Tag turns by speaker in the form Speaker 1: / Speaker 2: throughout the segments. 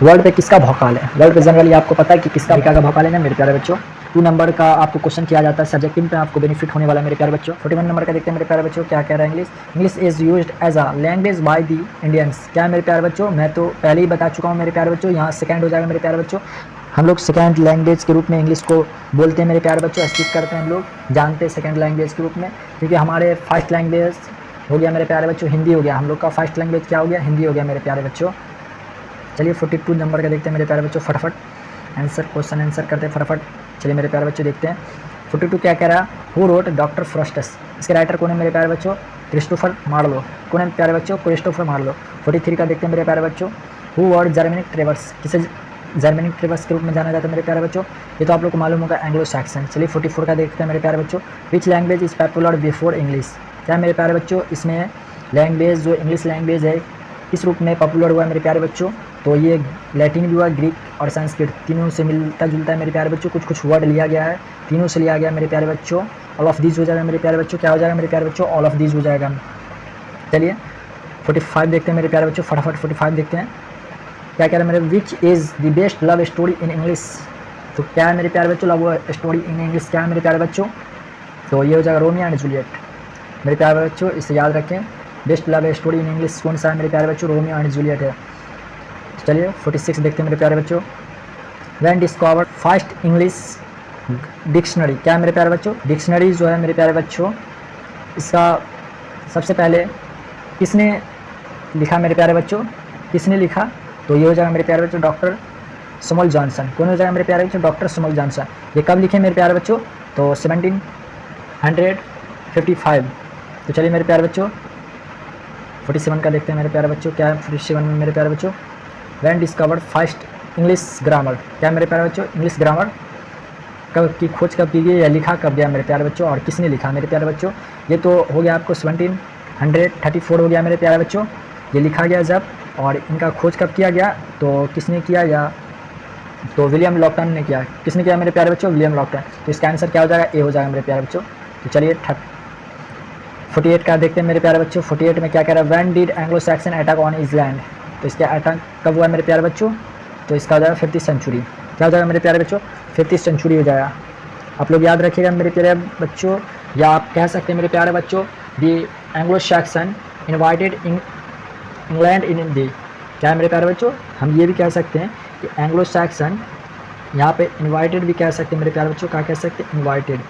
Speaker 1: World पे किसका भौकाल है? वर्ल्ड पे जनरली आपको पता है कि किसका अमेरिका का भौकाल है ना मेरे प्यारे बच्चों। 2 नंबर का आपको क्वेश्चन किया जाता है, सब्जेक्टिव पे आपको बेनिफिट होने वाला है मेरे प्यारे बच्चों। 41 नंबर का देखते हैं मेरे प्यारे बच्चों, क्या कह रहा है English. English is used as a language by the Indians. क्या है मेरे प्यारे बच्चों, मैं तो पहले ही बता चुका हूँ मेरे प्यारे बच्चों, यहाँ सेकंड हो जाएगा मेरे प्यारे बच्चों। हम लोग सेकंड लैंग्वेज के रूप में इंग्लिश को बोलते हैं मेरे प्यारे बच्चों, स्पीक करते हैं हम लोग, जानते हैं सेकंड लैंग्वेज के रूप में, क्योंकि हमारे फर्स्ट लैंग्वेज हो गया मेरे प्यारे बच्चों हिंदी हो गया। हम लोग का फर्स्ट लैंग्वेज क्या हो गया? हिंदी हो गया मेरे प्यारे बच्चों। चलिए 42 नंबर का देखते हैं मेरे प्यारे बच्चों, फटाफट आंसर, क्वेश्चन आंसर करते हैं फटाफट। चलिए मेरे प्यारे बच्चों देखते हैं 42 क्या कह रहा है। Who wrote doctor Faustus. इसके राइटर कौन है मेरे प्यारे बच्चों? Christopher Marlowe. कौन है प्यारे बच्चों? Christopher Marlowe. 43 का देखते हैं मेरे प्यारे बच्चों, हु वर्ड जर्मेनिक ट्रेवर्स। किसे जर्मेनिक ट्रेवर्स के रूप में जाना जाता है मेरे प्यारे बच्चों? ये तो आप लोग को मालूम होगा, एंग्लो सैक्सन। चलिए 44 का देखते हैं मेरे प्यारे बच्चों, which language is popular before English. क्या मेरे प्यारे बच्चों, इसमें लैंग्वेज जो इंग्लिश लैंग्वेज है किस रूप में पॉपुलर हुआ है मेरे प्यारे बच्चों? तो ये लैटिन भी हुआ, ग्रीक और संस्कृत, तीनों से मिलता जुलता है मेरे प्यारे बच्चों। कुछ कुछ वर्ड लिया गया है, तीनों से लिया गया मेरे प्यारे बच्चों। ऑल ऑफ दीज हो जाएगा मेरे प्यारे बच्चों। क्या हो जाएगा मेरे प्यारे बच्चों? ऑल ऑफ दीज हो जाएगा। चलिए 45 देखते हैं मेरे प्यारे बच्चों, फटाफट 45 देखते हैं क्या कह रहे हैं मेरे, which is the best love story in English. तो क्या है मेरे प्यारे बच्चों, लव स्टोरी इन इंग्लिश क्या है मेरे प्यारे बच्चों? तो ये हो जाएगा रोमियो एंड जूलियट मेरे प्यारे बच्चों, इसे याद रखें। Best love story in English कौन सा है मेरे प्यारे बच्चों? रोमियो एंड जूलियट है। चलिए 46 देखते हैं मेरे प्यारे बच्चों, when discovered first English dictionary. क्या है मेरे प्यारे बच्चों? डिक्शनरी जो है मेरे प्यारे बच्चों, इसका सबसे पहले किसने लिखा मेरे प्यारे बच्चों? किसने लिखा? तो ये हो जाएगा मेरे प्यारे बच्चों डॉक्टर सैमुअल जॉनसन। कौन हो जाएगा मेरे प्यारे बच्चों? Doctor Samuel Johnson. ये कब लिखे मेरे प्यारे बच्चों? तो 1755। तो चलिए मेरे प्यारे बच्चों 47 का देखते हैं मेरे प्यारे बच्चों, क्या है 47 में मेरे प्यारे बच्चों, when discovered first English grammar. क्या मेरे प्यारे बच्चों? इंग्लिश ग्रामर कब की खोज कब की गई या लिखा कब गया मेरे प्यारे बच्चों, और किसने लिखा मेरे प्यारे बच्चों? ये तो हो गया आपको 1734 हो गया मेरे प्यारे बच्चों, ये लिखा गया जब, और इनका खोज कब किया गया? तो किसने किया? या तो विलियम लॉकटन ने किया। किसने किया मेरे प्यारे बच्चों? विलियम लॉकटन। तो इसका आंसर क्या हो जाएगा? ए हो जाएगा मेरे प्यारे बच्चों। तो चलिए 48 का देखते हैं मेरे प्यारे बच्चों, 48 में क्या कह रहा है, when did Anglo Saxon attack on England. तो इसका अटैक कब हुआ मेरे प्यारे बच्चों? तो इसका हो जाएगा 50 सेंचुरी। क्या हो जाएगा मेरे प्यारे बच्चों? 50 सेंचुरी हो जाएगा। आप लोग याद रखिएगा मेरे प्यारे बच्चों, या आप कह सकते हैं मेरे प्यारे बच्चों, the Anglo Saxon invited England in the. क्या है मेरे प्यारे बच्चों? हम ये भी कह सकते हैं कि एंग्लो सैक्सन, यहाँ पे इन्वाइटेड भी कह सकते हैं मेरे प्यारे बच्चों। क्या कह सकते हैं? इन्वाइटेड।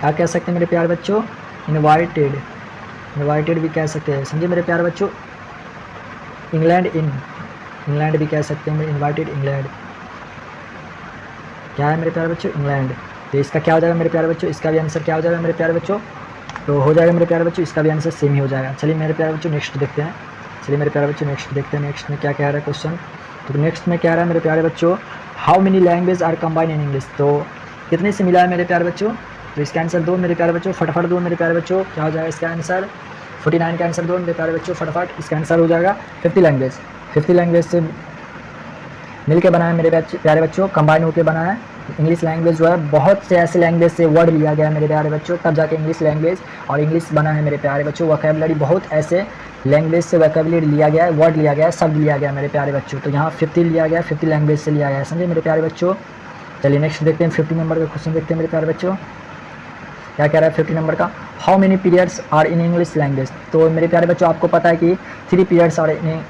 Speaker 1: क्या कह सकते हैं मेरे प्यारे बच्चों? इन्वाइटेड। इन्वाइटेड भी कह सकते हैं, समझे मेरे प्यारे बच्चों। इंग्लैंड इन, इंग्लैंड भी कह सकते हैं, इन्वाइटेड इंग्लैंड। क्या है मेरे प्यारे बच्चों? इंग्लैंड। तो इसका क्या हो जाएगा मेरे प्यारे बच्चों? इसका भी आंसर क्या हो जाएगा मेरे प्यारे बच्चों? तो हो जाएगा मेरे प्यारे बच्चों, इसका भी आंसर सेम ही हो जाएगा। चलिए मेरे प्यारे बच्चों नेक्स्ट देखते हैं। चलिए मेरे प्यारे बच्चों नेक्स्ट देखते हैं, नेक्स्ट में क्या कह रहा है क्वेश्चन। तो नेक्स्ट में कह रहा है मेरे प्यारे बच्चों, how many language are combine in English. तो कितने से मिला है मेरे प्यारे बच्चों? तो इसका आंसर दो मेरे प्यारे बच्चों, फटाफट दो मेरे प्यारे बच्चों। क्या हो जाएगा इसका आंसर? 49 का आंसर दो मेरे प्यारे बच्चों, फटाफट। इसका आंसर हो जाएगा 50 लैंग्वेज। 50 लैंग्वेज से मिलके बना है मेरे प्यारे बच्चों, कंबाइन होकर बना है इंग्लिश लैंग्वेज जो है। बहुत से ऐसे लैंग्वेज से वर्ड लिया गया है मेरे प्यारे बच्चों, तब जाके इंग्लिश लैंग्वेज और इंग्लिश बना है मेरे प्यारे बच्चों। वोकैबुलरी बहुत ऐसे लैंग्वेज से वोकैबुलरी लिया गया है, वर्ड लिया गया है, शब्द लिया गया है मेरे प्यारे बच्चों। तो यहाँ 50 लिया गया है, 50 लैंग्वेज से लिया गया है, समझे मेरे प्यारे बच्चों। चलिए नेक्स्ट देखते हैं, 50 नंबर का क्वेश्चन देखते हैं मेरे प्यारे बच्चों। क्या कह रहा है 50 नंबर का, how many periods are in English language. तो मेरे प्यारे बच्चों आपको पता है कि 3 पीरियड्स और इन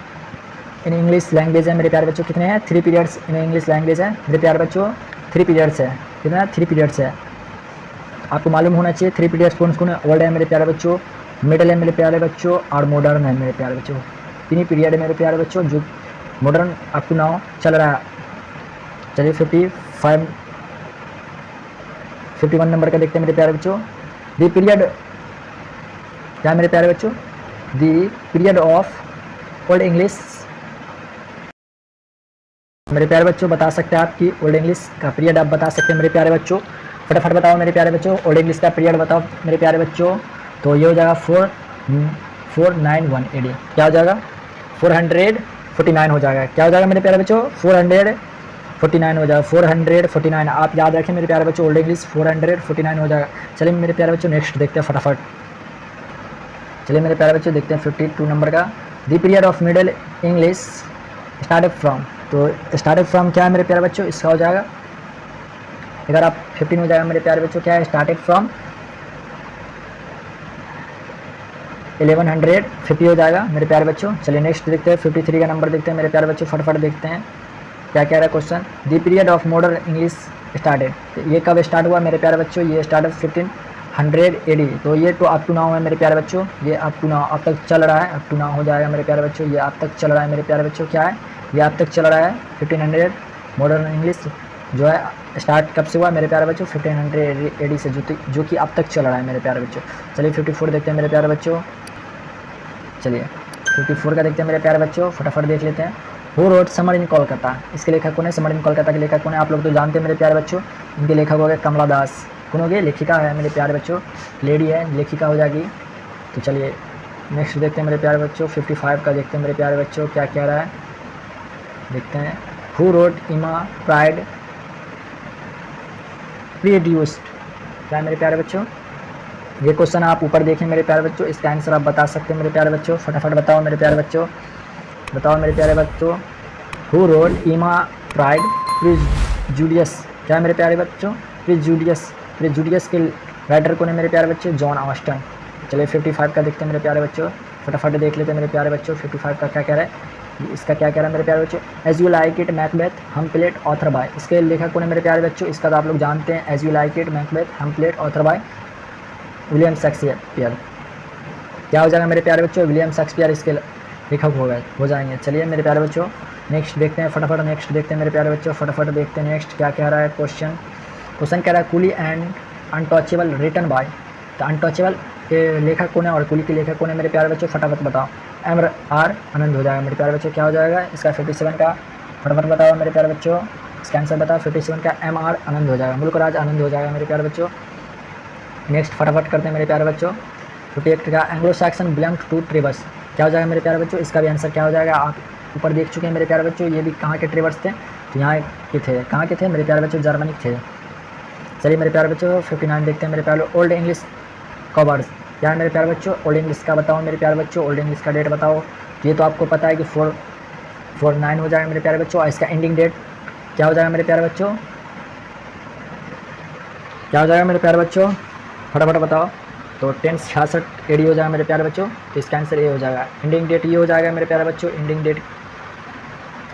Speaker 1: इंग्लिश लैंग्वेज है मेरे प्यारे बच्चों। कितने हैं? 3 पीरियड्स इन इंग्लिश लैंग्वेज है मेरे प्यारे बच्चों, 3 पीरियड्स है। कितना? 3 पीरियड्स है। आपको मालूम होना चाहिए 3 पीरियड्स कौन कौन है। ओल्ड है मेरे प्यारे बच्चों, मिडल है मेरे प्यारे बच्चों, और मॉडर्न है मेरे प्यारे बच्चों। 3 पीरियड है मेरे प्यारे बच्चों, जो मॉडर्न अप टू नाउ चल रहा है। चलिए 51 नंबर का देखते हैं मेरे प्यारे बच्चों, दी पीरियड। क्या मेरे प्यारे बच्चों? दी पीरियड ऑफ ओल्ड इंग्लिश। मेरे प्यारे बच्चों बता सकते हैं आपकी ओल्ड इंग्लिश का पीरियड आप बता सकते हैं मेरे प्यारे बच्चों, फटाफट बताओ मेरे प्यारे बच्चों, ओल्ड इंग्लिश का पीरियड बताओ मेरे प्यारे बच्चों। तो ये हो जाएगा 491 AD। क्या हो जाएगा? 449 हो जाएगा। क्या हो जाएगा मेरे प्यारे बच्चों? 449 हो जाएगा, 449 आप याद रखें मेरे प्यारे बच्चों, ओल्ड इंग्लिश 449 हो जाएगा। चलिए मेरे प्यारे बच्चों नेक्स्ट देखते हैं फटाफट। चलिए मेरे प्यारे बच्चों देखते हैं 52 नंबर का, दी period of middle English started from, तो स्टार्टेड फ्रॉम क्या है मेरे प्यारे बच्चों, इसका हो जाएगा, अगर आप 15 हो जाएगा मेरे प्यारे बच्चों, क्या है स्टार्टेड फ्रॉम 1150 हो जाएगा मेरे प्यारे बच्चों। चलिए नेक्स्ट देखते हैं, 53 का नंबर देखते हैं मेरे प्यारे बच्चों, फटाफट देखते हैं क्या कह रहा है question. The period of modern English started, तो ये कब स्टार्ट हुआ मेरे प्यारे बच्चों, ये स्टार्ट 1500 AD, तो ये तो अप टू नाउ है मेरे प्यारे बच्चों, ये अप टू नाउ अब तक चल रहा है, अप टू नाउ हो जाएगा मेरे प्यारे बच्चों, ये अब तक चल रहा है मेरे प्यारे बच्चों, क्या है ये अब तक चल रहा है 1500 मॉडर्न इंग्लिश जो है स्टार्ट कब से हुआ मेरे प्यारे बच्चों, 1500 AD से, जो कि अब तक चल रहा है मेरे प्यारे बच्चों। चलिए 54 देखते हैं मेरे प्यारे बच्चों, चलिए 54 का देखते हैं मेरे प्यारे बच्चों, फटाफट देख लेते हैं। Who wrote summer in Kolkata, इसके लेखक कौन है, समर इन कोलकाता के लेखक कौन है, आप लोग तो जानते हैं मेरे प्यारे बच्चों, इनके लेखक हो गए कमला दास, कौन हो गए, लेखिका है मेरे प्यारे बच्चों, लेडी है, लेखिका हो जाएगी। तो चलिए नेक्स्ट देखते हैं मेरे प्यारे बच्चों, 55 का देखते हैं मेरे प्यारे बच्चों क्या कह रहा है, देखते हैं। हु रोड इमा प्राइड प्रोड्यूस्ड, क्या है मेरे प्यारे बच्चों, ये क्वेश्चन आप ऊपर देखें मेरे प्यारे बच्चों, इसका आंसर आप बता सकते हैं मेरे प्यारे बच्चों, फटाफट बताओ मेरे प्यारे बच्चों, बताओ मेरे प्यारे बच्चों। हु रोड इमा प्राइड प्रिजुडियस, क्या है मेरे प्यारे बच्चों, प्रिजुडियस के राइटर कौन है मेरे प्यारे बच्चों, जॉन ऑस्टन। चलिए 55 का देखते हैं मेरे प्यारे बच्चों, फटाफट देख लेते हैं मेरे प्यारे बच्चों, 55 का क्या कह रहा है, इसका क्या कह रहा है मेरे प्यारे बच्चों, as you like it Macbeth Hamlet author by, इसके लेखक कौन है मेरे प्यारे बच्चों, इसका तो आप लोग जानते हैं, as you like it Macbeth Hamlet author by William Shakespeare, क्या हो जाएगा मेरे प्यारे बच्चों, विलियम शेक्सपियर इसके लेखक हो जाएंगे। चलिए मेरे प्यारे बच्चों नेक्स्ट देखते हैं, फटाफट नेक्स्ट देखते हैं मेरे प्यारे बच्चों, फटाफट देखते हैं नेक्स्ट क्या कह रहा है क्वेश्चन कह रहा है कुली एंड अनटचेबल रिटन बाय, तो अनटचेबल के लेखक कौन है और कुली के लेखक कौन है मेरे प्यारे बच्चों, फटाफट बताओ। MR आनंद हो जाएगा मेरे प्यारे बच्चों, क्या हो जाएगा इसका 57 का, फटाफट बताओ मेरे प्यारे बच्चों, इसका आंसर बताओ, 57 का MR आनंद हो जाएगा, मुल्कराज आनंद हो जाएगा मेरे प्यारे बच्चों। नेक्स्ट फटाफट करते हैं मेरे प्यारे बच्चों, 58 का एंग्लो सैक्सन बिलोंग टू ट्रिबस, क्या हो जाएगा मेरे प्यारे बच्चों, इसका भी आंसर क्या हो जाएगा, आप ऊपर देख चुके हैं मेरे प्यारे बच्चों, ये भी कहाँ के ट्रिबर्स थे, तो यहाँ के थे, कहाँ के थे मेरे प्यारे बच्चों, जर्मनी थे। चलिए मेरे प्यारे बच्चों 59 देखते हैं मेरे प्यारे, ओल्ड इंग्लिश कवर्स, क्या है मेरे प्यारे बच्चों, ओल्ड इंग्लिश का बताओ मेरे प्यारे बच्चों, ओल्ड इंग्लिश का डेट बताओ, ये तो आपको पता है कि 449 हो जाएगा मेरे प्यारे बच्चों, और इसका एंडिंग डेट क्या हो जाएगा मेरे प्यारे बच्चों, क्या हो जाएगा मेरे प्यारे बच्चों, फटाफट बताओ। तो 1066 AD हो जाएगा मेरे प्यारे बच्चों, तो इसका आंसर ये हो जाएगा। एंडिंग डेट ये हो जाएगा मेरे प्यारे बच्चों, एंडिंग डेट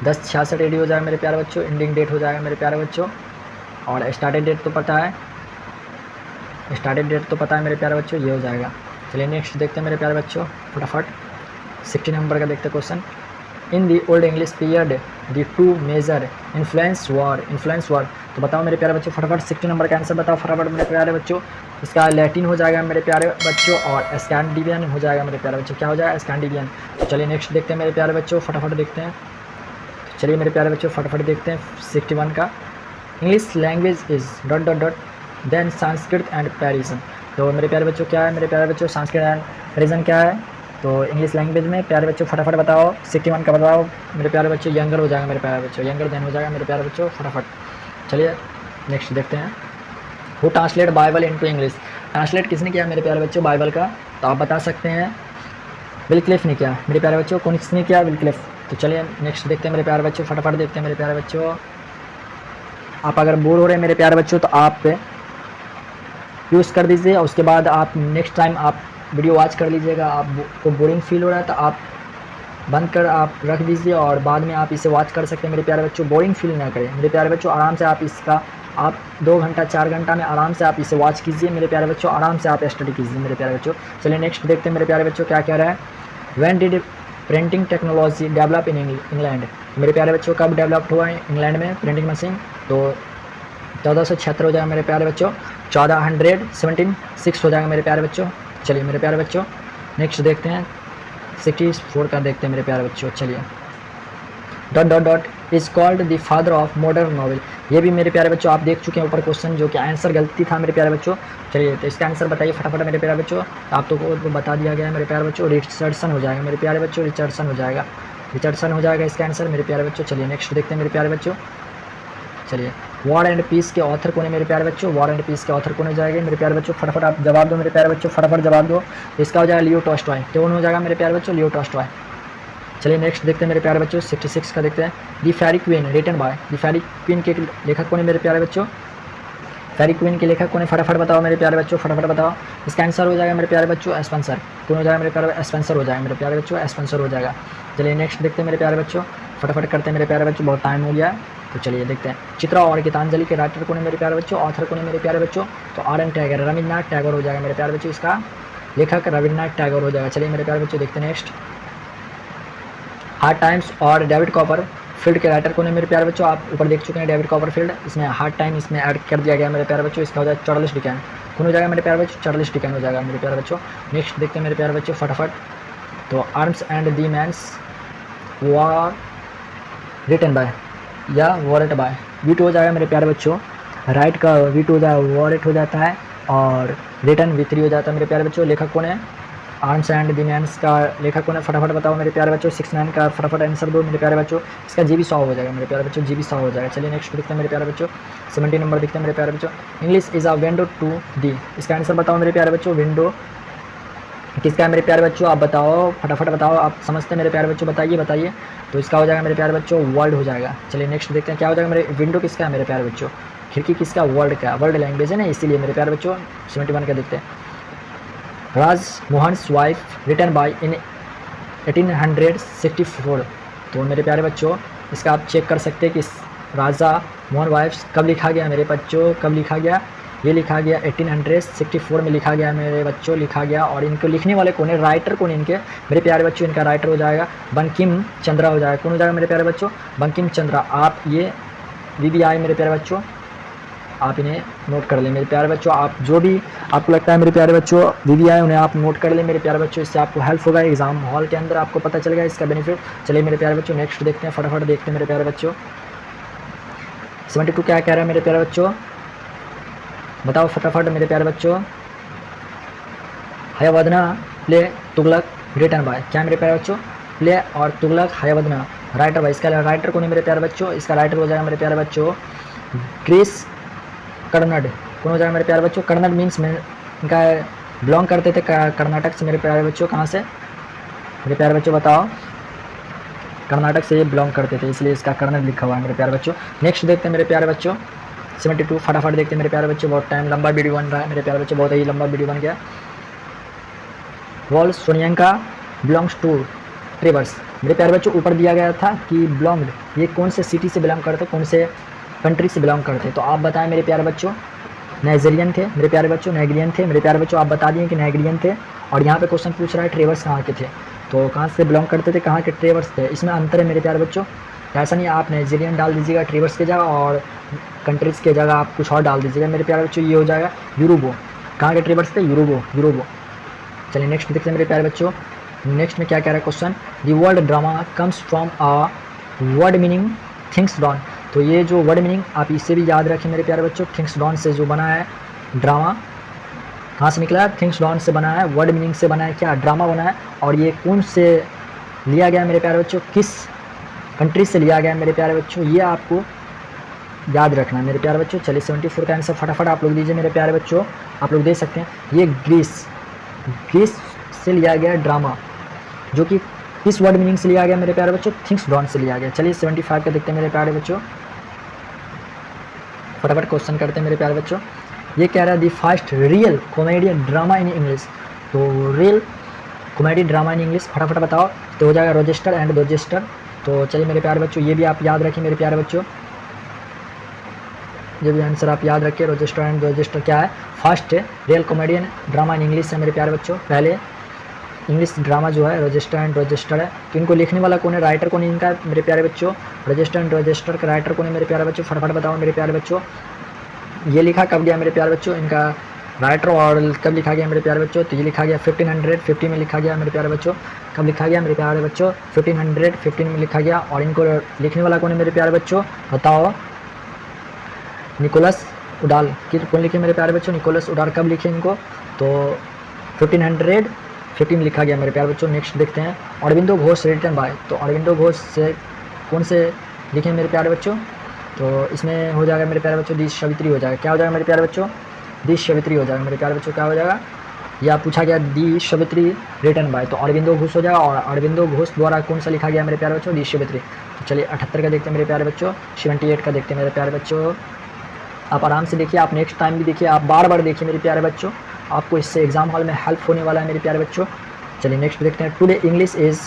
Speaker 1: 1066 AD हो जाएगा मेरे प्यारे बच्चों, एंडिंग डेट हो जाएगा मेरे प्यारे बच्चों, और स्टार्टेड डेट तो पता है, स्टार्टेड डेट तो पता है मेरे प्यारे बच्चों, ये हो जाएगा। चलिए नेक्स्ट देखते हैं मेरे प्यारे बच्चों, फटाफट 60 नंबर का देखते हैं question. In the old English period the two major influence word, तो बताओ मेरे प्यारे बच्चों, फटाफट 60 नंबर का आंसर बताओ फटाफट मेरे प्यारे बच्चों। इसका लैटिन हो जाएगा मेरे प्यारे बच्चों, और स्कैंडिनेवियन हो जाएगा मेरे प्यारे बच्चों, क्या हो जाएगा स्कैंडिनेवियन। तो चलिए नेक्स्ट देखते हैं मेरे प्यारे बच्चों, फटाफट देखते हैं। चलिए मेरे प्यारे बच्चों फटाफट देखते हैं 61 का, English language is dot dot dot than Sanskrit and Persian, तो मेरे प्यारे बच्चों क्या है मेरे प्यारे बच्चों, संस्कृत एंड पैरिजन क्या है, तो इंग्लिश लैंग्वेज में प्यारे बच्चों फटाफट बताओ। 61 का बताओ मेरे प्यारे बच्चों, यंगर हो जाएगा मेरे प्यारे बच्चों, यंगर देन हो जाएगा मेरे प्यारे बच्चों, फटाफट। चलिए नेक्स्ट देखते हैं। Who translate Bible into English, translate किसने किया मेरे प्यारे बच्चों बाइबल का, तो आप बता सकते हैं। विल्क्लिफ ने किया मेरे प्यारे बच्चों, कौन किसने किया, विल्क्लिफ। तो चलिए नेक्स्ट देखते हैं मेरे प्यारे बच्चों, फटाफट देखते हैं मेरे प्यारे बच्चों। आप अगर बोर हो रहे हैं मेरे प्यारे बच्चों तो आप यूज़ कर दीजिए, और उसके बाद आप नेक्स्ट टाइम आप वीडियो वॉच कर लीजिएगा। आपको बोरिंग फील हो रहा है तो आप बंद कर आप रख दीजिए, और बाद में आप इसे वॉच कर सकते हैं मेरे प्यारे बच्चों। बोरिंग फील ना करें मेरे प्यारे बच्चों, आराम से आप इसका आप 2 घंटा 4 घंटा में आराम से आप इसे वॉच कीजिए मेरे प्यारे बच्चों, आराम से आप स्टडी कीजिए मेरे प्यारे बच्चों। चलिए नेक्स्ट देखते हैं मेरे प्यारे बच्चों क्या कह रहा है। When did printing technology develop in England, मेरे प्यारे बच्चों कब डेवलप्ड हुआ है इंग्लैंड में प्रिंटिंग मशीन, तो 1476 हो जाएगा मेरे प्यारे बच्चों, 1476 हो जाएगा मेरे प्यारे बच्चों। चलिए मेरे प्यारे बच्चों नेक्स्ट देखते हैं 64 का देखते हैं मेरे प्यारे बच्चों। चलिए dot dot dot is called the father of modern novel, ये भी मेरे प्यारे बच्चों आप देख चुके हैं ऊपर क्वेश्चन, जो कि आंसर गलती था मेरे प्यारे बच्चों। चलिए तो इसका आंसर बताइए फटाफट मेरे प्यारे बच्चों, आप तो को बता दिया गया है मेरे प्यारे बच्चों। रिचर्डसन हो जाएगा मेरे प्यारे बच्चों, रिचर्डसन हो जाएगा, रिचर्डसन हो जाएगा इसका आंसर मेरे प्यारे बच्चों। चलिए नेक्स्ट देखते हैं मेरे प्यारे बच्चों। चलिए वॉर एंड पीस के ऑथर कौन है मेरे प्यारे बच्चों, वॉर एंड पीस के ऑथर कौन हो जाएगा मेरे प्यारे बच्चों, फटाफट आप जवाब दो मेरे प्यारे बच्चों, फटाफट जवाब दो। इसका हो जाएगा लियो टॉल्स्टॉय, कौन हो जाएगा मेरे प्यारे बच्चों, लियो टॉल्स्टॉय। चलिए नेक्स्ट देखते हैं मेरे प्यारे बच्चों, 66 का देखते हैं। The Faerie Queene written by, the Faerie Queene के लेखक कौन है मेरे प्यारे बच्चों? फेरी क्वीन के लेखक कौन है? फटाफट बताओ मेरे प्यारे बच्चों, फटाफट बताओ। इसका आंसर हो जाएगा मेरे प्यारे बच्चों स्पेंसर। कौन हो जाएगा मेरे प्यारे? स्पेंसर हो जाएगा मेरे प्यारे बच्चों, स्पेंसर हो जाएगा। चलिए नेक्स्ट देखते हैं मेरे प्यारे बच्चों, फटाफट करते हैं मेरे प्यारे बच्चों, बहुत टाइम हो गया है। तो चलिए देखते हैं, चित्रा और गीतांजलि के राइटर कौन है मेरे प्यारे बच्चों? ऑथर कौन है मेरे प्यारे बच्चों? तो R.N. टैगोर, रविन्द्रनाथ टैगोर हो जाएगा मेरे प्यारे बच्चों, इसका लेखक रविन्द्रनाथ टैगोर हो जाएगा। चलिए मेरे प्यारे बच्चों देखते हैं नेक्स्ट, हार्ड टाइम्स और डेविड कॉपरफील्ड के राइटर कौन है मेरे प्यारे बच्चों? आप ऊपर देख चुके हैं डेविड कॉपरफील्ड, इसमें हार्ड टाइम इसमें ऐड कर दिया गया मेरे प्यारे बच्चों, इसका हो जाएगा चार्ल्स डिकेन। कौन हो जाएगा मेरे प्यारे बच्चों? चार्ल्स डिकेन हो जाएगा मेरे प्यारे बच्चों। नेक्स्ट देखते हैं मेरे प्यारे बच्चों फटाफट, तो arms and the man was written by या वॉरेट बाय, वीट हो जाएगा मेरे प्यारे बच्चों, राइट का वीट हो जाएगा, वॉरेट हो जाता है, और रिटन वित्री हो जाता है मेरे प्यारे बच्चों। लेखक कौन है? आर्म्स एंड दी मैंस का लेखक कौन है? फटाफट बताओ मेरे प्यारे बच्चों। 69 का फटाफट आंसर दो मेरे प्यारे बच्चों, इसका जीबी सॉ हो जाएगा मेरे प्यारे बच्चों, जीबी सॉ हो जाएगा। चलिए नेक्स्ट देखते हैं मेरे प्यारे बच्चों, 70 नंबर देखते हैं मेरे प्यारे बच्चों। English is a window to the, इसका आंसर बताओ मेरे प्यारे बच्चों। विंडो किसका है मेरे प्यारे बच्चों? आप बताओ, फटाफट बताओ, आप समझते हैं मेरे प्यारे बच्चों, बताइए बताइए। तो इसका हो जाएगा मेरे प्यारे बच्चों वर्ल्ड हो जाएगा। चलिए नेक्स्ट देखते हैं क्या हो जाएगा मेरे, विंडो किसका है मेरे प्यारे बच्चों? खिड़की किसका? वर्ल्ड का, वर्ल्ड लैंग्वेज है ना, इसीलिए मेरे प्यारे बच्चों। 71 का देखते हैं, राज मोहन्स वाइफ रिटन बाय इन 1864। तो मेरे प्यारे बच्चों इसका आप चेक कर सकते हैं कि राजा मोहन वाइफ कब लिखा गया मेरे बच्चों, कब लिखा गया? ये लिखा गया 1864 में लिखा गया मेरे बच्चों, लिखा गया। और इनको लिखने वाले कौन है? राइटर कौन है इनके मेरे प्यारे बच्चों? इनका राइटर हो जाएगा बंकिम चंद्रा हो जाएगा। कौन हो जाएगा मेरे प्यारे बच्चों? बंकिम चंद्रा। आप ये VVI मेरे प्यारे बच्चों, आप इन्हें नोट कर लें मेरे प्यारे बच्चों। आप जो भी आपको लगता है मेरे प्यारे बच्चों VVI, उन्हें आप नोट कर लें मेरे प्यारे बच्चों, इससे आपको हेल्प होगा एग्जाम हॉल के अंदर, आपको पता चलेगा इसका बेनिफिट। चलिए मेरे प्यारे बच्चों नेक्स्ट देखते हैं, फटाफट देखते हैं मेरे प्यारे बच्चों। 72 क्या कह रहा है मेरे प्यारे बच्चों? बताओ फटाफट मेरे प्यारे बच्चों। हयवदना प्ले तुगलक रिटन बाय, क्या मेरे प्यारे बच्चों? प्ले और तुगलक हयवदना, राइटर बाय, इसका राइटर कौन है मेरे प्यारे बच्चों? इसका राइटर हो जाएगा मेरे प्यारे बच्चों ग्रीस कर्नाड। कौन हो जाएगा मेरे प्यारे बच्चों? कर्नाड मीन्स में इनका बिलोंग करते थे कर्नाटक से मेरे प्यारे बच्चों। कहाँ से मेरे प्यारे बच्चों बताओ? कर्नाटक से ये बिलोंग करते थे, इसलिए इसका कर्नाड लिखा हुआ है मेरे प्यारे बच्चों। नेक्स्ट देखते हैं मेरे प्यारे बच्चों 72, फटाफट देखते हैं मेरे प्यारे बच्चों, बहुत टाइम लंबा वीडियो बन रहा है मेरे प्यारे बच्चों, बहुत ही लंबा वीडियो बन गया। वॉल सोनियंका बिलोंग्स टू ट्रेवर्स, मेरे प्यारे बच्चों ऊपर दिया गया था कि बिलोंग्ड, ये कौन से सिटी से बिलोंग करते, कौन से कंट्री से बिलोंग करते? तो आप बताएं मेरे प्यारे बच्चों। नाइजीरियन थे मेरे प्यारे बच्चों, नाइजीरियन थे मेरे प्यारे बच्चों, आप बता दिए कि नाइजीरियन थे। और यहाँ पे क्वेश्चन पूछ रहा है ट्रेवर्स कहाँ के थे, तो कहाँ से बिलोंग करते थे, कहाँ के ट्रेवर्स थे, इसमें अंतर है मेरे प्यारे बच्चों। ऐसा नहीं आप नाइजीरियन डाल दीजिएगा ट्रेवर्स की जगह, और कंट्रीज़ की जगह आप कुछ और डाल दीजिएगा मेरे प्यारे बच्चों, ये हो जाएगा यूरोबो। कहाँ के ट्रेवर्स थे? यूरोबो, यूरोबो। चलिए नेक्स्ट देखते हैं मेरे प्यारे बच्चों, नेक्स्ट में क्या कह रहा है question, the word drama comes from a word meaning things done. तो ये जो वर्ड मीनिंग आप इसे भी याद रखें मेरे प्यारे बच्चों, थिंग्स डॉन से जो बना है ड्रामा, कहाँ से निकला है? थिंग्स डॉन से बना है, वर्ड मीनिंग से बना है, क्या ड्रामा बना है। और ये कौन से लिया गया मेरे प्यारे बच्चों, किस कंट्री से लिया गया मेरे प्यारे बच्चों, ये आपको याद रखना है मेरे प्यारे बच्चों। चलिए 74 का आंसर फटाफट आप लोग दीजिए मेरे प्यारे बच्चों, आप लोग दे सकते हैं। ये ग्रीस, ग्रीस से लिया गया ड्रामा, जो कि किस वर्ड मीनिंग से लिया गया मेरे प्यारे बच्चों? थिंग्स डॉन से लिया गया। चलिए 75 का देखते हैं मेरे प्यारे बच्चों, फटाफट क्वेश्चन करते हैं मेरे प्यारे बच्चों। ये कह रहा है the first real comedy drama in English, तो real comedy drama in English फटाफट बताओ। तो हो जाएगा रोजेस्टर एंड डोजेस्टर। तो चलिए मेरे प्यारे बच्चों ये भी आप याद रखिए मेरे प्यारे बच्चों, ये भी आंसर आप याद रखिए। रोजेस्टर एंड डोजेस्टर क्या है? First real comedian drama in English है मेरे प्यारे बच्चों, पहले इंग्लिश ड्रामा जो है रोजेस्टर एंड रोजेस्टर है। तो इनको लिखने वाला कौन है, राइटर कौन है इनका मेरे प्यारे बच्चों? रोजेस्टर एंड रोजेस्टर का राइटर कौन है मेरे प्यारे बच्चों? फटाफट बताओ मेरे प्यारे बच्चों। ये लिखा कब गया मेरे प्यारे बच्चों, इनका राइटर और कब लिखा गया मेरे प्यारे बच्चों? तो ये लिखा गया 1550 में लिखा गया मेरे प्यारे बच्चों। कब लिखा गया मेरे प्यारे बच्चों? 1515 में लिखा गया। और इनको लिखने वाला कौन है मेरे प्यारे बच्चों? बताओ। निकोलस उडाल, कि कौन लिखे मेरे प्यारे बच्चों? निकोलस उडाल। कब लिखे इनको? तो 1550 में लिखा गया मेरे प्यारे बच्चों। नेक्स्ट देखते हैं अरविंदो घोष रिटन बाय, तो अरविंदो घोष से कौन से लिखे मेरे प्यारे बच्चों? तो इसमें हो जाएगा मेरे प्यारे बच्चों दी सावित्री हो जाएगा। क्या हो जाएगा मेरे प्यारे बच्चों? दी सावित्री हो जाएगा मेरे प्यारे बच्चों। क्या हो जाएगा? या पूछा गया दी सावित्री रिटन बाय, तो अरविंदो घोष हो जाएगा, और अरविंदो घोष द्वारा कौन सा लिखा गया मेरे प्यारे बच्चों, दी सावित्री। तो चलिए 78 का देखते हैं मेरे प्यारे बच्चों, 78 का देखते हैं मेरे प्यारे बच्चों। आप आराम से देखिए, आप नेक्स्ट टाइम भी देखिए, आप बार बार देखिए मेरे प्यारे बच्चों, आपको इससे एग्जाम हॉल में हेल्प होने वाला है मेरे प्यारे बच्चों। चलिए नेक्स्ट देखते हैं, today English is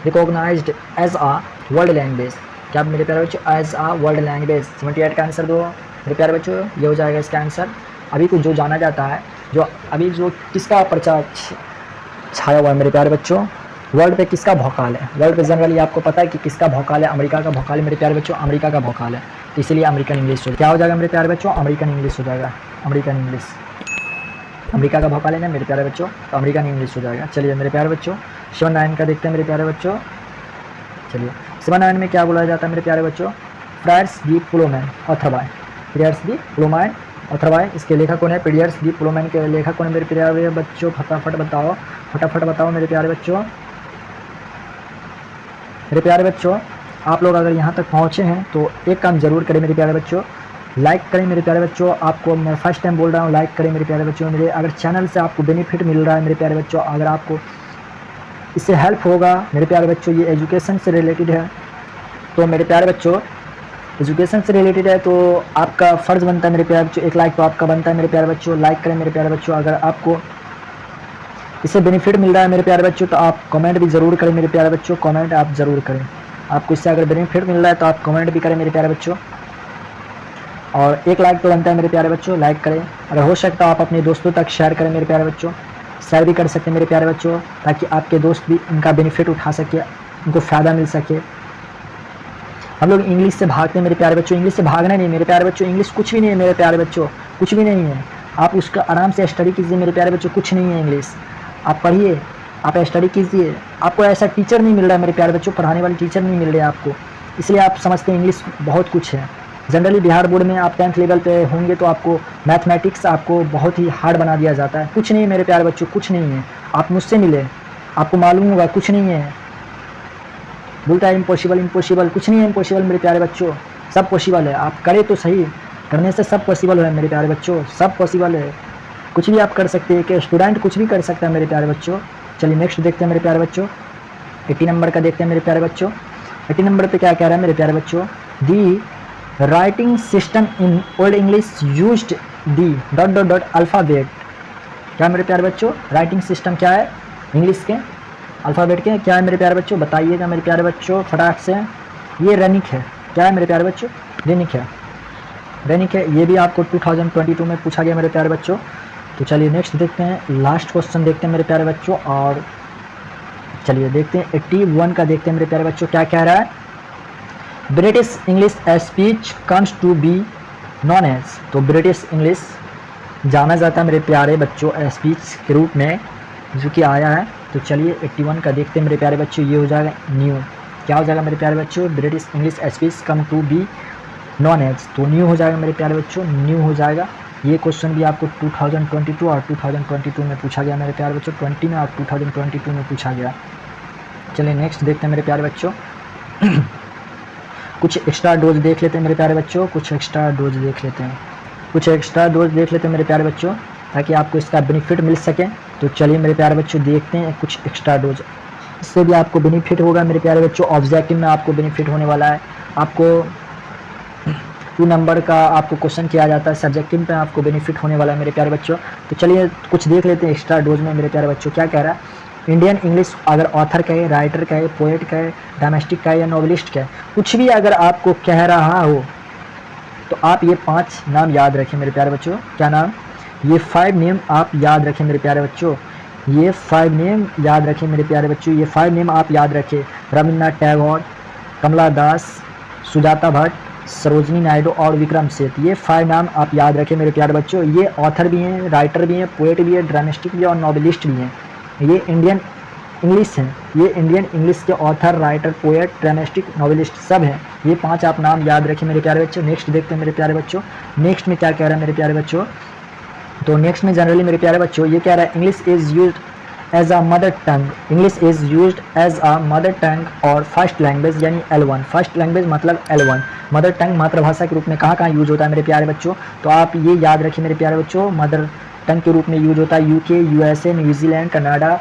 Speaker 1: recognised as a world language, क्या मेरे प्यारे बच्चों, एज आ वर्ल्ड लैंग्वेज। 78 का आंसर दो मेरे प्यारे बच्चों, ये हो जाएगा इसका आंसर। अभी को जो जाना जाता है, जो अभी जो किसका प्रचार छाया हुआ है मेरे प्यारे बच्चों, वर्ल्ड पे किसका भौकाल है, वर्ल्ड पे जनरली आपको पता है कि किसका भौकाल है, अमेरिका का भौकाल है मेरे प्यारे बच्चों, अमेरिका का भौकाल है, तो इसीलिए अमेरिकन इंग्लिश हो, क्या हो जाएगा मेरे प्यारे बच्चों, अमेरिकन इंग्लिश हो जाएगा, अमेरिकन इंग्लिश। अमेरिका का भौकाल है ना मेरे प्यारे बच्चों, तो अमेरिकन इंग्लिश हो जाएगा। चलिए मेरे प्यारे बच्चों 79 का देखते हैं मेरे प्यारे बच्चों। चलिए 79 में क्या बोला जाता है मेरे प्यारे बच्चों, friars the ploughman author by, friars the ploughman author by, इसके लेखक कौन है, फ्रायर्स दी पुलोमैन के लेखक कौन है मेरे प्यारे बच्चों, फटाफट बताओ, फटाफट बताओ मेरे प्यारे बच्चों। मेरे प्यारे बच्चों आप लोग अगर यहाँ तक पहुँचे हैं तो एक काम जरूर करें मेरे प्यारे बच्चों, लाइक करें मेरे प्यारे बच्चों। आपको मैं फर्स्ट टाइम बोल रहा हूँ, लाइक करें मेरे प्यारे बच्चों। मेरे अगर चैनल से आपको बेनिफिट मिल रहा है मेरे प्यारे बच्चों, अगर आपको इससे हेल्प होगा मेरे प्यारे बच्चों, ये एजुकेशन से रिलेटेड है, तो मेरे प्यारे बच्चों एजुकेशन से रिलेटेड है, तो आपका फ़र्ज़ बनता है मेरे प्यारे बच्चों, एक लाइक तो आपका बनता है मेरे प्यारे बच्चों। लाइक करें मेरे प्यारे बच्चों, अगर आपको इससे बेनिफिट मिल रहा है मेरे प्यारे बच्चों, तो आप कमेंट भी ज़रूर करें मेरे प्यारे बच्चों, कमेंट आप ज़रूर करें। आपको इससे अगर बेनिफिट मिल रहा है तो आप कमेंट भी करें मेरे प्यारे बच्चों, और एक लाइक तो बनता है मेरे प्यारे बच्चों, लाइक करें। अगर हो सकता है आप अपने दोस्तों तक शेयर करें मेरे प्यारे बच्चों, शेयर भी कर सकते हैं मेरे प्यारे बच्चों, ताकि आपके दोस्त भी इनका बेनिफिट उठा सके, उनको फ़ायदा मिल सके। हम लोग इंग्लिश से भागते हैं मेरे प्यारे बच्चों, इंग्लिश से भागना नहीं मेरे प्यारे बच्चों, इंग्लिश कुछ भी नहीं है मेरे प्यारे बच्चों, कुछ भी नहीं है। आप उसका आराम से स्टडी कीजिए मेरे प्यारे बच्चों, कुछ नहीं है इंग्लिश, आप पढ़िए, आप स्टडी कीजिए। आपको ऐसा टीचर नहीं मिल रहा है मेरे प्यारे बच्चों, पढ़ाने वाले टीचर नहीं मिल रहे हैं आपको, इसलिए आप समझते हैं इंग्लिश बहुत कुछ है। जनरली बिहार बोर्ड में आप 10th लेवल पे होंगे तो आपको मैथमेटिक्स आपको बहुत ही हार्ड बना दिया जाता है, कुछ नहीं है मेरे प्यारे बच्चों, कुछ नहीं है। आप मुझसे मिले, आपको मालूम होगा कुछ नहीं है। बोलता है इम्पॉसिबल इम्पॉसिबल, कुछ नहीं है इम्पॉसिबल मेरे प्यारे बच्चों, सब पॉसिबल है। आप करें तो सही, करने से सब पॉसिबल है मेरे प्यारे बच्चों, सब पॉसिबल है, कुछ भी आप कर सकते हैं, कि स्टूडेंट कुछ भी कर सकता है मेरे प्यारे बच्चों। चलिए नेक्स्ट देखते हैं मेरे प्यारे बच्चों, 80 नंबर का देखते हैं मेरे प्यारे बच्चों। 80 नंबर पे क्या कह रहा है मेरे प्यारे बच्चों, the writing system in old English used the dot dot dot alphabet, क्या मेरे प्यारे बच्चों, राइटिंग सिस्टम क्या है इंग्लिश के अल्फ़ाबेट के, क्या है मेरे प्यारे बच्चों, बताइएगा मेरे प्यारे बच्चों फटाक से। ये रेनिक है, क्या है मेरे प्यारे बच्चों, रेनिक है, रेनिक है, ये भी आपको 2022 में पूछा गया मेरे प्यारे बच्चों। तो चलिए नेक्स्ट देखते हैं, लास्ट क्वेश्चन देखते हैं मेरे प्यारे बच्चों, और चलिए देखते हैं 81 का देखते हैं मेरे प्यारे बच्चों, क्या कह रहा है, British English speech comes to be known as, तो ब्रिटिश इंग्लिश जाना जाता है मेरे प्यारे बच्चों स्पीच के रूप में, जो कि आया है। तो चलिए 81 का देखते हैं मेरे प्यारे बच्चों, ये हो जाएगा न्यू, क्या हो जाएगा मेरे प्यारे बच्चों, British English speech come to be known as, तो न्यू हो जाएगा मेरे प्यारे बच्चों, न्यू हो जाएगा। ये क्वेश्चन भी आपको 2022 और 2022 में पूछा गया मेरे प्यारे बच्चों, 20 में और 2022 में पूछा गया। चलिए नेक्स्ट देखते हैं मेरे प्यारे बच्चों कुछ एक्स्ट्रा डोज देख लेते हैं मेरे प्यारे बच्चों, कुछ एक्स्ट्रा डोज देख लेते हैं, कुछ एक्स्ट्रा डोज देख लेते हैं मेरे प्यारे बच्चों, ताकि आपको इसका बेनिफिट मिल सके। तो चलिए मेरे प्यारे बच्चों देखते हैं कुछ एक्स्ट्रा डोज, इससे भी आपको बेनिफिट होगा मेरे प्यारे बच्चों। ऑब्जेक्टिव में आपको बेनिफिट होने वाला है, आपको 2 नंबर का आपको क्वेश्चन किया जाता है, सब्जेक्टिव पे आपको बेनिफिट होने वाला है मेरे प्यारे बच्चों। तो चलिए कुछ देख लेते हैं एक्स्ट्रा डोज में मेरे प्यारे बच्चों, क्या कह रहा है, इंडियन इंग्लिश अगर ऑथर कहे, राइटर कहे, पोएट कहे, ड्रामेस्टिक कहे या नॉवलिस्ट कहे, कुछ भी अगर आपको कह रहा हो तो आप ये 5 नाम याद रखें मेरे प्यारे बच्चों। क्या नाम, ये 5 नेम आप याद रखें मेरे प्यारे बच्चों, ये 5 नेम याद रखें मेरे प्यारे बच्चों, ये 5 नेम आप याद रखें, रविन्द्रनाथ टैगोर, कमला दास, सुजाता भट्ट, सरोजनी नायडू और विक्रम सेठ, ये 5 नाम आप याद रखें मेरे प्यारे बच्चों। ये ऑथर भी हैं, राइटर भी हैं, पोएट भी है, ड्रामेस्टिक भी है और नॉवलिस्ट भी हैं। ये इंडियन इंग्लिश हैं, ये इंडियन इंग्लिश के author, writer, poet, drumstick, novelist सब हैं। ये 5 आप नाम याद रखें मेरे प्यारे बच्चों। नेक्स्ट देखते हैं मेरे प्यारे बच्चों, नेक्स्ट में क्या कह रहा है मेरे प्यारे बच्चों। तो नेक्स्ट में जनरली मेरे प्यारे बच्चों ये कह रहा है, English is used as a mother tongue, English is used as a mother tongue और फर्स्ट लैंग्वेज यानी L1, फर्स्ट लैंग्वेज मतलब L1, मदर टंग मातृभाषा के रूप में कहाँ कहाँ यूज होता है मेरे प्यारे बच्चों। तो आप ये याद रखिए मेरे प्यारे बच्चों, मदर टंग के रूप में यूज होता है UK, USA, New Zealand, Canada,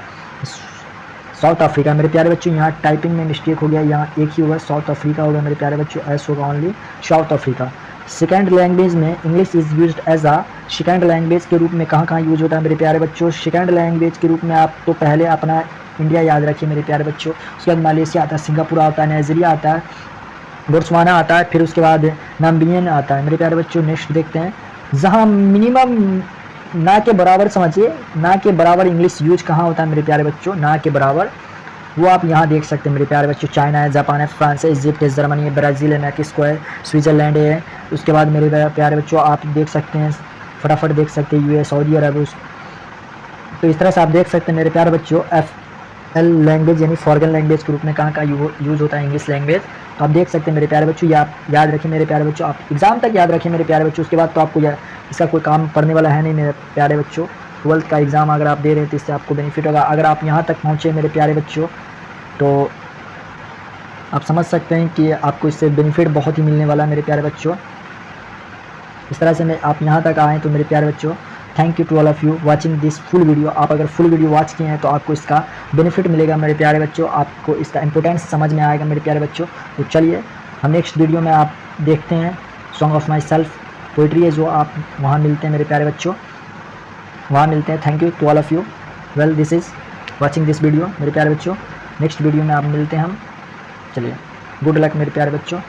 Speaker 1: south Africa. मेरे प्यारे बच्चों यहाँ टाइपिंग में मिस्टेक हो गया, यहाँ एक ही होगा, साउथ अफ्रीका होगा मेरे प्यारे बच्चों, एस होगा only South Africa. Second language में English is used as a second language के रूप में कहाँ यूज होता है मेरे प्यारे बच्चों। सेकेंड लैंग्वेज के रूप में आप तो पहले अपना इंडिया याद रखिए मेरे प्यारे बच्चों, उसके बाद मलेशिया आता है, सिंगापुर आता है, नाइजीरिया आता है, बोट्सवाना आता है, फिर उसके बाद नाम्बियन आता है मेरे प्यारे बच्चों। नेक्स्ट देखते हैं, जहाँ मिनिमम ना के बराबर, समझिए ना के बराबर इंग्लिश यूज कहाँ होता है मेरे प्यारे बच्चों, ना के बराबर, वो आप यहाँ देख सकते हैं मेरे प्यारे बच्चों। चाइना है, जापान है, फ्रांस है, इजिप्ट है, जर्मनी है, ब्राज़ील है, मैक्सिको है, स्विट्ज़रलैंड है। उसके बाद मेरे प्यारे बच्चों आप देख सकते हैं, फटाफट देख सकते हैं, यूएस, सऊदी अरब। तो इस तरह से आप देख सकते हैं मेरे प्यारे बच्चों FL लैंग्वेज यानी फॉरेन लैंग्वेज के रूप में कहाँ यूज़ होता है इंग्लिश लैंग्वेज। तो आप देख सकते हैं मेरे प्यारे बच्चों, ये आप याद रखिए मेरे प्यारे बच्चों, आप एग्ज़ाम तक याद रखिए मेरे प्यारे बच्चों, उसके बाद तो आपको इसका कोई काम पड़ने वाला है नहीं मेरे प्यारे बच्चों। 12th का एग्ज़ाम अगर आप दे रहे हैं तो इससे आपको बेनिफिट होगा। अगर आप यहाँ तक पहुँचे मेरे प्यारे बच्चों तो आप समझ सकते हैं कि आपको इससे बेनिफिट बहुत ही मिलने वाला है मेरे प्यारे बच्चों। इस तरह से मैं आप यहाँ तक आएँ तो मेरे प्यारे बच्चों, thank you to all of you watching this full video. आप अगर फुल वीडियो वॉच किए हैं तो आपको इसका बेनिफिट मिलेगा मेरे प्यारे बच्चों, आपको इसका इंपॉर्टेंस समझ में आएगा मेरे प्यारे बच्चों। तो चलिए हम नेक्स्ट वीडियो में आप देखते हैं song of my self, poetry है जो आप वहाँ मिलते हैं मेरे प्यारे बच्चों, वहाँ मिलते हैं। Thank you to all of you, well this is watching this video मेरे प्यारे बच्चों। नेक्स्ट वीडियो में आप मिलते हैं हम, चलिए गुड लक मेरे प्यारे बच्चों।